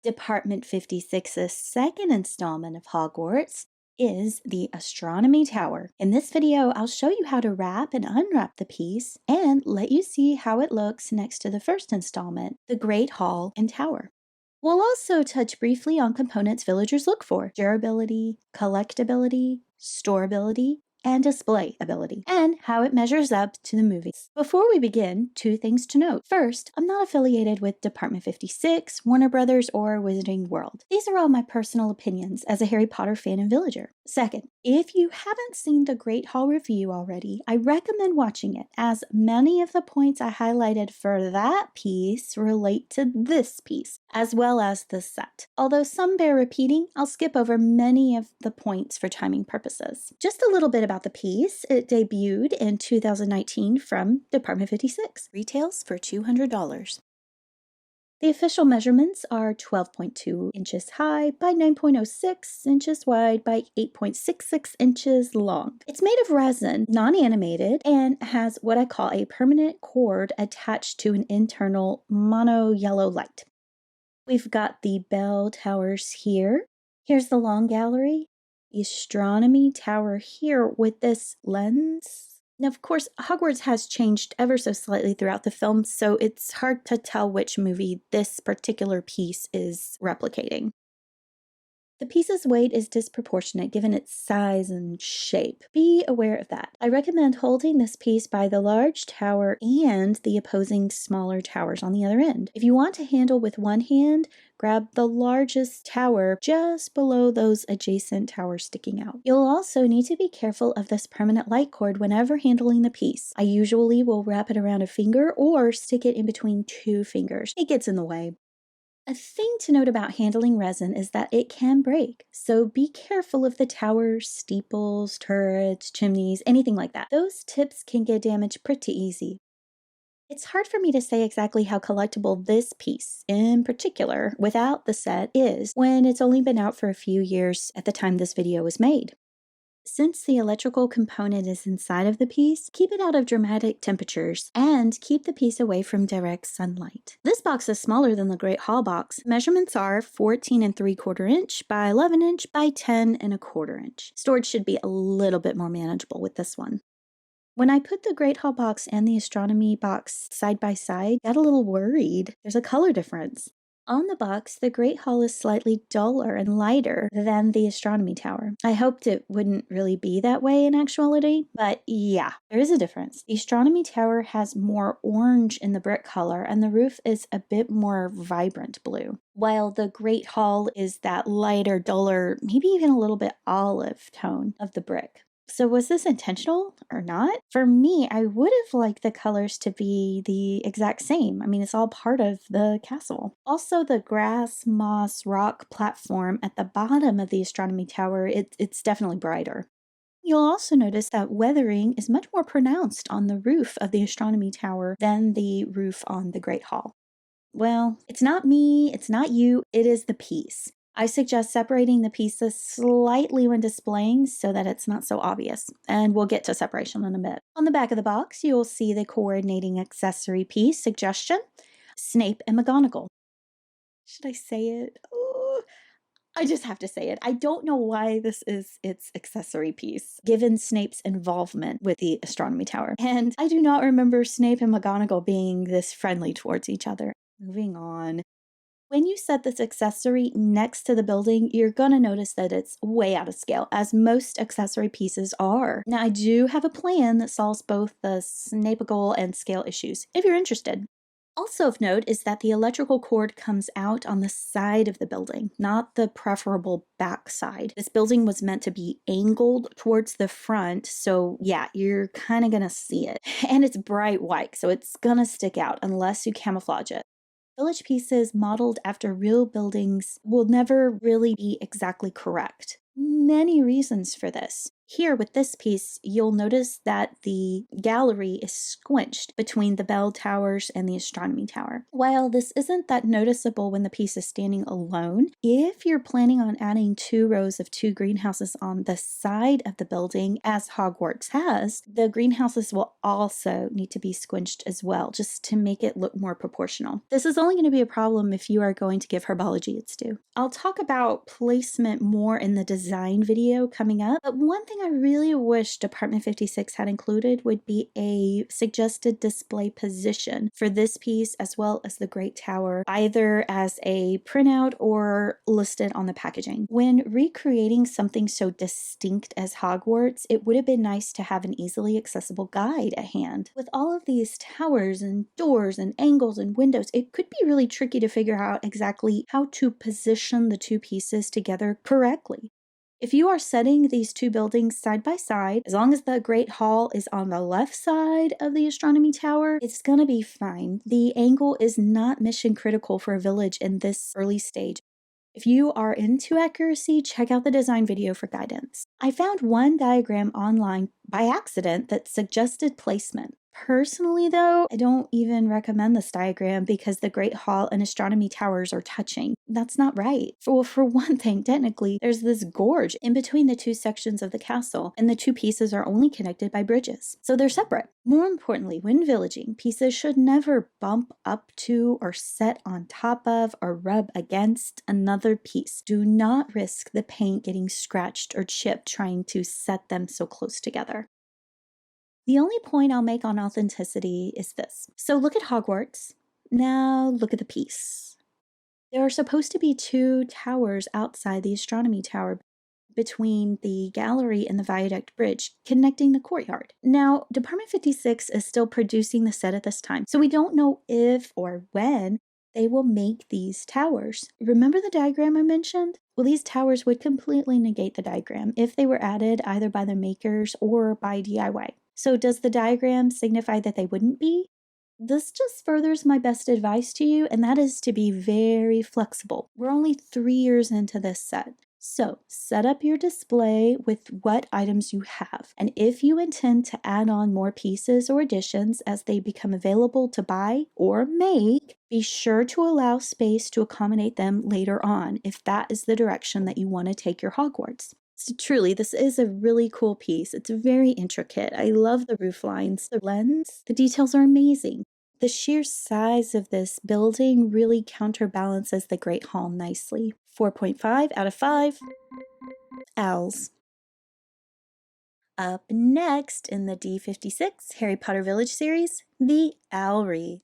Department 56's second installment of Hogwarts is the Astronomy Tower. In this video, I'll show you how to wrap and unwrap the piece and let you see how it looks next to the first installment, the Great Hall and Tower. We'll also touch briefly on components villagers look for: durability, collectibility, storability, and displayability, and how it measures up to the movies. Before we begin, two things to note. First, I'm not affiliated with Department 56, Warner Brothers, or Wizarding World. These are all my personal opinions as a Harry Potter fan and villager. Second, if you haven't seen the Great Hall review already, I recommend watching it, as many of the points I highlighted for that piece relate to this piece, as well as the set. Although some bear repeating, I'll skip over many of the points for timing purposes. Just a little bit about the piece. It debuted in 2019 from Department 56. Retails for $200. The official measurements are 12.2 inches high by 9.06 inches wide by 8.66 inches long. It's made of resin, non-animated, and has what I call a permanent cord attached to an internal mono yellow light. We've got the bell towers here. Here's the long gallery. The Astronomy Tower here with this lens. Now, of course, Hogwarts has changed ever so slightly throughout the film, so it's hard to tell which movie this particular piece is replicating. The piece's weight is disproportionate given its size and shape. Be aware of that. I recommend holding this piece by the large tower and the opposing smaller towers on the other end. If you want to handle with one hand, grab the largest tower just below those adjacent towers sticking out. You'll also need to be careful of this permanent light cord whenever handling the piece. I usually will wrap it around a finger or stick it in between two fingers. It gets in the way. A thing to note about handling resin is that it can break, so be careful of the towers, steeples, turrets, chimneys, anything like that. Those tips can get damaged pretty easy. It's hard for me to say exactly how collectible this piece, in particular, without the set, is when it's only been out for a few years at the time this video was made. Since the electrical component is inside of the piece, keep it out of dramatic temperatures and keep the piece away from direct sunlight. This box is smaller than the Great Hall box. Measurements are 14 3/4 inch by 11 inch by 10 1/4 inch. Storage should be a little bit more manageable with this one. When I put the Great Hall box and the Astronomy box side by side, I got a little worried. There's a color difference. On the box, the Great Hall is slightly duller and lighter than the Astronomy Tower. I hoped it wouldn't really be that way in actuality, but yeah, there is a difference. The Astronomy Tower has more orange in the brick color, and the roof is a bit more vibrant blue, while the Great Hall is that lighter, duller, maybe even a little bit olive tone of the brick. So was this intentional or not? For me, I would have liked the colors to be the exact same. I mean, it's all part of the castle. Also, the grass, moss, rock platform at the bottom of the Astronomy Tower, it's definitely brighter. You'll also notice that weathering is much more pronounced on the roof of the Astronomy Tower than the roof on the Great Hall. Well, it's not me, it's not you, it is the piece. I suggest separating the pieces slightly when displaying so that it's not so obvious, and we'll get to separation in a bit. On the back of the box, you'll see the coordinating accessory piece suggestion: Snape and McGonagall. Should I say it? Oh, I just have to say it. I don't know why this is its accessory piece, given Snape's involvement with the Astronomy Tower. And I do not remember Snape and McGonagall being this friendly towards each other. Moving on. When you set this accessory next to the building, you're going to notice that it's way out of scale, as most accessory pieces are. Now, I do have a plan that solves both the Snapeable and scale issues, if you're interested. Also of note is that the electrical cord comes out on the side of the building, not the preferable back side. This building was meant to be angled towards the front, so yeah, you're kind of going to see it. And it's bright white, so it's going to stick out unless you camouflage it. Village pieces modeled after real buildings will never really be exactly correct. Many reasons for this. Here with this piece, you'll notice that the gallery is squinched between the bell towers and the astronomy tower. While this isn't that noticeable when the piece is standing alone, if you're planning on adding 2 rows of 2 greenhouses on the side of the building, as Hogwarts has, the greenhouses will also need to be squinched as well, just to make it look more proportional. This is only going to be a problem if you are going to give herbology its due. I'll talk about placement more in the design video coming up, but one thing I really wish Department 56 had included would be a suggested display position for this piece as well as the Great Tower, either as a printout or listed on the packaging. When recreating something so distinct as Hogwarts, it would have been nice to have an easily accessible guide at hand. With all of these towers and doors and angles and windows, it could be really tricky to figure out exactly how to position the 2 pieces together correctly. If you are setting these 2 buildings side by side, as long as the Great Hall is on the left side of the Astronomy Tower, it's gonna be fine. The angle is not mission critical for a village in this early stage. If you are into accuracy, check out the design video for guidance. I found one diagram online by accident that suggested placement. Personally, though, I don't even recommend this diagram because the Great Hall and Astronomy Towers are touching. That's not right. For one thing, technically, there's this gorge in between the 2 sections of the castle, and the 2 pieces are only connected by bridges, so they're separate. More importantly, when villaging, pieces should never bump up to or set on top of or rub against another piece. Do not risk the paint getting scratched or chipped trying to set them so close together. The only point I'll make on authenticity is this. So look at Hogwarts. Now look at the piece. There are supposed to be 2 towers outside the Astronomy Tower between the gallery and the viaduct bridge connecting the courtyard. Now, Department 56 is still producing the set at this time, so we don't know if or when they will make these towers. Remember the diagram I mentioned? Well, these towers would completely negate the diagram if they were added either by the makers or by DIY. So does the diagram signify that they wouldn't be? This just furthers my best advice to you, and that is to be very flexible. We're only 3 years into this set. So set up your display with what items you have. And if you intend to add on more pieces or additions as they become available to buy or make, be sure to allow space to accommodate them later on if that is the direction that you want to take your Hogwarts. So truly, this is a really cool piece. It's very intricate. I love the roof lines, the lens, the details are amazing. The sheer size of this building really counterbalances the Great Hall nicely. 4.5 out of 5 owls. Up next in the D56 Harry Potter Village series, the Owlry.